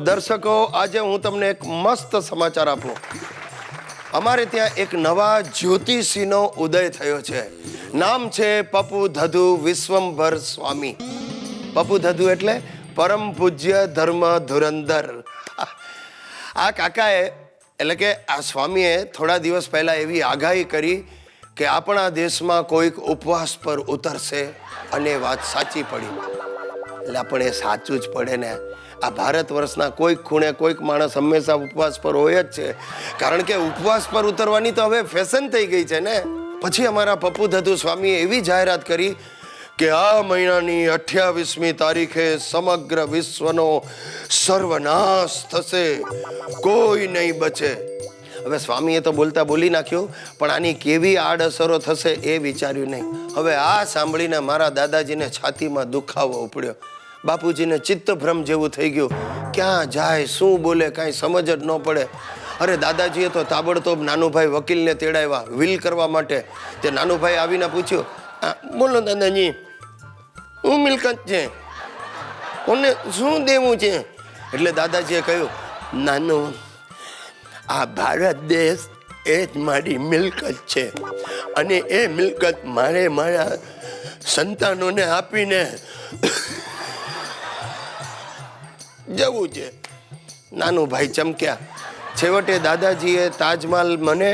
દર્શકો, આજે હું તમને એક મસ્ત સમાચાર આપું. અમારે ત્યાં એક નવા જ્યોતિષીનો ઉદય થયો છે. નામ છે પપ્પુ ધધુ વિશ્વંભર સ્વામી. પપ્પુ ધધુ એટલે પરમ પૂજ્ય ધર્મ ધુરંધર. આ કાકાએ એટલે કે આ સ્વામીએ થોડા દિવસ પહેલા એવી આગાહી કરી કે આપણા દેશમાં કોઈક ઉપવાસ પર ઉતરશે અને વાત સાચી પડી. એટલે પણ એ સાચું જ પડે ને. આ ભારત વર્ષના કોઈક ખૂણે કોઈક માણસ હંમેશા ઉપવાસ પર હોય જ છે, કારણ કે ઉપવાસ પર ઉતરવાની તો હવે ફેશન થઈ ગઈ છે ને. પછી અમારા પપ્પુ ધધુ સ્વામીએ એવી જાહેરાત કરી કે આ મહિનાની 28મી તારીખે સમગ્ર વિશ્વનો સર્વનાશ થશે, કોઈ નહીં બચે. હવે સ્વામીએ તો બોલતા બોલી નાખ્યું, પણ આની કેવી આડઅસરો થશે એ વિચાર્યું નહીં. હવે આ સાંભળીને મારા દાદાજીને છાતીમાં દુખાવો ઉપડ્યો. બાપુજીને ચિત્તભ્રમ જેવું થઈ ગયું. ક્યાં જાય, શું બોલે, કાંઈ સમજ જ ન પડે. અરે દાદાજીએ તો તાબડતોબ નાનુભાઈ વકીલને તેડાવ્યા વિલ કરવા માટે. તે નાનુભાઈ આવીને પૂછ્યું, બોલો દાદાજી, શું મિલકત છે, કોને શું દેવું છે? એટલે દાદાજીએ કહ્યું, નાનું, આ ભારત દેશ એ જ મારી મિલકત છે અને એ મિલકત મારે મારા સંતાનોને આપીને જવું છે. નાનુભાઈ ચમક્યા. છેવટે દાદાજીએ તાજમહાલ મને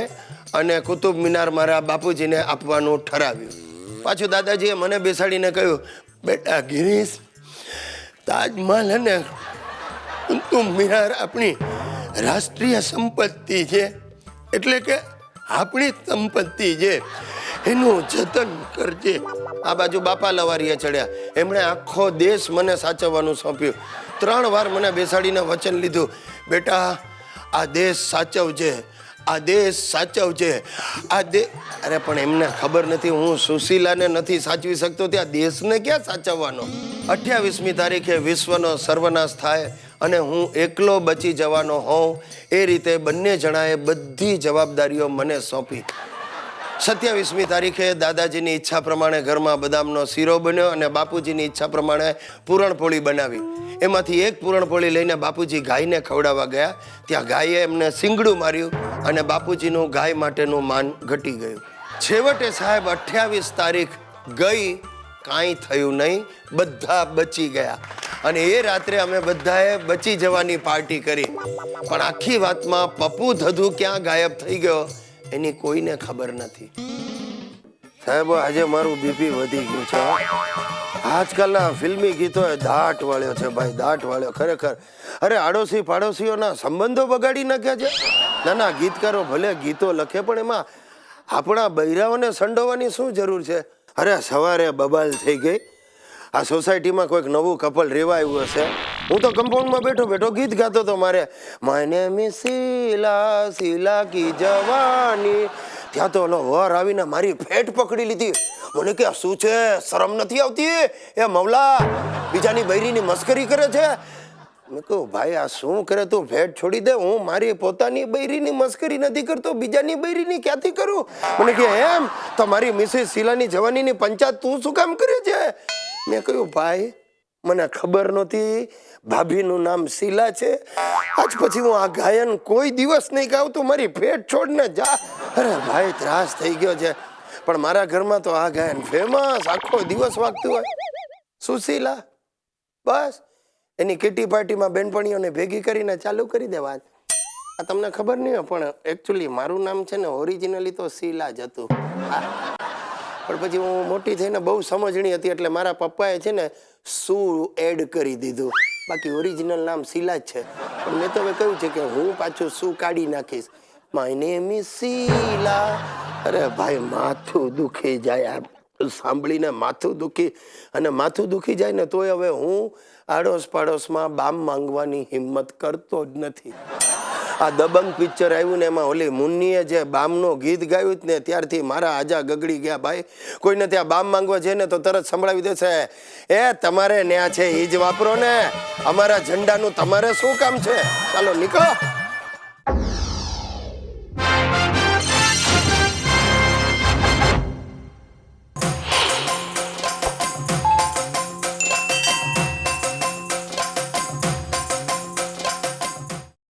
અને કુતુબ મિનાર મારા બાપુજીને આપવાનું ઠરાવ્યું. પાછું દાદાજીએ મને બેસાડીને કહ્યું, બેટા ગિરીશ, તાજમહાલ અને કુતુબ મિનાર આપણી રાષ્ટ્રીય સંપત્તિ છે, એટલે કે આપણી સંપત્તિ છે, એનું જતન કરજે. આ બાજુ બાપા લવારીએ ચડ્યા. એમણે આખો દેશ મને સાચવવાનું સોંપ્યું. 3 વાર મને બેસાડીને વચન લીધું, બેટા આ દેશ સાચવજે, આ દેશ સાચવજે, આ દેશ. અરે પણ એમને ખબર નથી હું સુશીલાને નથી સાચવી શકતો, ત્યાં દેશને ક્યાં સાચવવાનો. 28મી તારીખે વિશ્વનો સર્વનાશ થાય અને હું એકલો બચી જવાનો હોઉં, એ રીતે બંને જણાએ બધી જવાબદારીઓ મને સોંપી. 27મી તારીખે દાદાજીની ઈચ્છા પ્રમાણે ઘરમાં બદામનો શીરો બન્યો અને બાપુજીની ઈચ્છા પ્રમાણે પૂરણપોળી બનાવી. એમાંથી એક પૂરણપોળી લઈને બાપુજી ગાયને ખવડાવવા ગયા. ત્યાં ગાયે એમને શીંગડું માર્યું અને બાપુજીનું ગાય માટેનું માન ઘટી ગયું. છેવટે સાહેબ 28 તારીખ ગઈ, કાંઈ થયું નહીં, બધા બચી ગયા. અને એ રાત્રે અમે બધાએ બચી જવાની પાર્ટી કરી. પણ આખી વાતમાં પપ્પુ ધધુ ક્યાં ગાયબ થઈ ગયો એની કોઈને ખબર નથી. સાહેબ આજે મારું બીપી વધી ગયું છે. આજકાલના ફિલ્મી ગીતોએ દાટ વાળ્યો છે ભાઈ, દાટ વાળ્યો ખરેખર. અરે આડોશી પાડોશીઓના સંબંધો બગાડી નાખ્યા છે. ના ગીતકારો ભલે ગીતો લખે, પણ એમાં આપણા બૈરાઓને સંડોવાની શું જરૂર છે? અરે સવારે બબાલ થઈ ગઈ. આ સોસાયટીમાં કોઈક નવું કપલ રેવા આવ્યું હશે. હું તો કમ્પાઉન્ડમાં બેઠો બેઠો ગીત ગાતો હતો. માય નેમ ઇઝ શીલા, શીલા કી જવાની. ત્યાં તો ઓલો વર આવીને મારી ફેટ પકડી લીધી. મને કે શું છે, શરમ નથી આવતી? એ મવલા બીજાની બૈરીની મસ્કરી કરે છે. મેં કહું ભાઈ આ શું કરે તું, ફેટ છોડી દે. હું મારી પોતાની બૈરીની મસ્કરી નથી કરતો, બીજાની બૈરીની ક્યાંથી કરું? મને કે એમ તો મારી મિસિસ શીલાની જવાનીની પંચાયત તું શું કામ કરે છે? મેં કહ્યું ભાઈ મને ખબર નહોતી ભાભીનું નામ શીલા છે. આજ પછી હું આ ગાયન કોઈ દિવસ નહીં ગાઉં, તું મારી ફેટ છોડને જા. અરે ભાઈ ત્રાસ થઈ ગયો છે. પણ મારા ઘરમાં તો આ ગાયન ફેમસ, આખો દિવસ વાગતું હોય. સુશીલા બસ એની કિટી પાર્ટીમાં બેનપણીઓને ભેગી કરીને ચાલુ કરી દેવા. આ તમને ખબર નહીં હોય, પણ એકચ્યુઅલી મારું નામ છે ને ઓરિજિનલી તો શીલા જ હતું. પણ પછી હું મોટી થઈને બહુ સમજણી હતી એટલે મારા પપ્પાએ છે ને શું એડ કરી દીધું. બાકી ઓરિજિનલ નામ શીલા જ છે. પણ મેં તો હવે કહ્યું છે કે હું પાછું શું કાઢી નાખીશ. માય નેમ ઇઝ શીલા. અરે ભાઈ માથું દુખી જાય સાંભળીને, માથું દુખી. અને માથું દુખી જાય ને તોય હવે હું આડોશ પાડોશમાં બામ માંગવાની હિંમત કરતો જ નથી. આ દબંગ પિક્ચર આવ્યું ને એમાં ઓલી મુન્નીએ જે બામનું ગીત ગાયું ને ત્યારથી મારા આજા ગગડી ગયા ભાઈ. કોઈને ત્યાં બામ માંગવા છે ને તો તરત સંભળાવી દેશે, એ તમારે ન્યા છે એ જ વાપરો ને, અમારા ઝંડાનું તમારે શું કામ છે, ચાલો નીકળો.